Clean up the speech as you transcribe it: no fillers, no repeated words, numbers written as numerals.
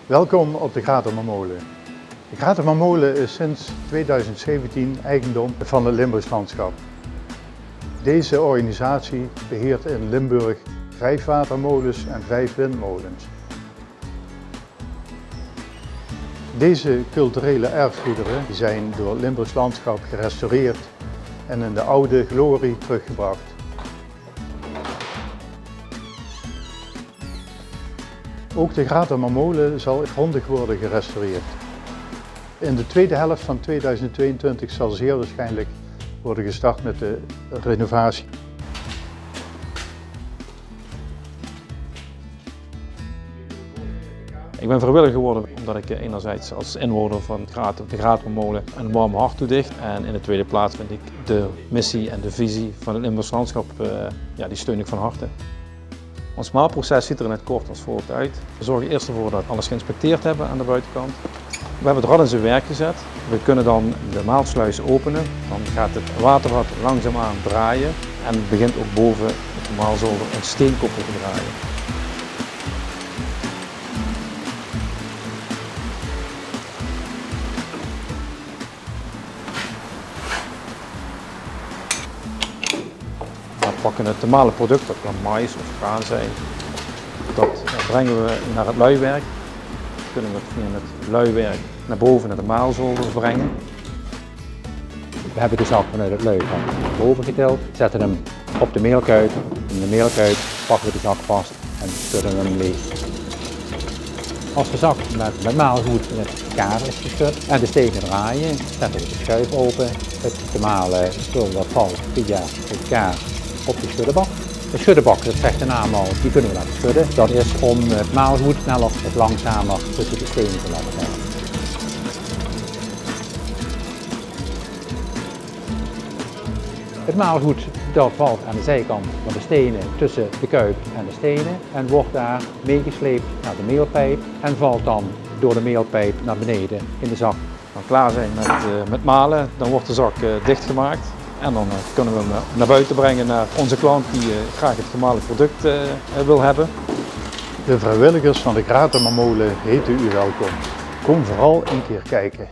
Welkom op de Gratemermolen. De Gratemermolen is sinds 2017 eigendom van het Limburgs Landschap. Deze organisatie beheert in Limburg 5 watermolens en 5 windmolens. Deze culturele erfgoederen zijn door het Limburgs Landschap gerestaureerd en in de oude glorie teruggebracht. Ook de Gratemermolen zal grondig worden gerestaureerd. In de tweede helft van 2022 zal zeer waarschijnlijk worden gestart met de renovatie. Ik ben vrijwilliger geworden omdat ik enerzijds als inwoner van de Gratemermolen een warm hart toedicht. En in de tweede plaats vind ik de missie en de visie van het Limburgs Landschap, die steun ik van harte. Ons maalproces ziet er in het kort als volgt uit. We zorgen eerst ervoor dat we alles geïnspecteerd hebben aan de buitenkant. We hebben het rad in zijn werk gezet. We kunnen dan de maalsluis openen. Dan gaat het waterrad langzaamaan draaien en begint ook boven op de maalzolder een steenkoppel te draaien. We pakken het te malen product, dat kan mais of graan zijn. Dat brengen we naar het luiwerk. Dan kunnen we het via het luiwerk naar boven naar de maalzolder brengen. We hebben de zak vanuit het luik naar boven getild, zetten hem op de meelkuip. In de meelkuip pakken we de zak vast en schudden hem leeg. Als de zak met maalgoed in het kader is geschud en de stenen draaien, zetten we de schuif open. Het te malen spul dat valt via het kaar op de schuddebak. De schuddebak, dat zegt de naam al, die kunnen we laten schudden. Dat is om het maalgoed sneller of langzamer tussen de stenen te laten gaan. Het maalgoed dat valt aan de zijkant van de stenen tussen de kuip en de stenen en wordt daar meegesleept naar de meelpijp en valt dan door de meelpijp naar beneden in de zak. Als we klaar zijn met malen, dan wordt de zak dichtgemaakt. En dan kunnen we hem naar buiten brengen naar onze klant die graag het gemalen product wil hebben. De vrijwilligers van de Gratemermolen heten u welkom. Kom vooral een keer kijken.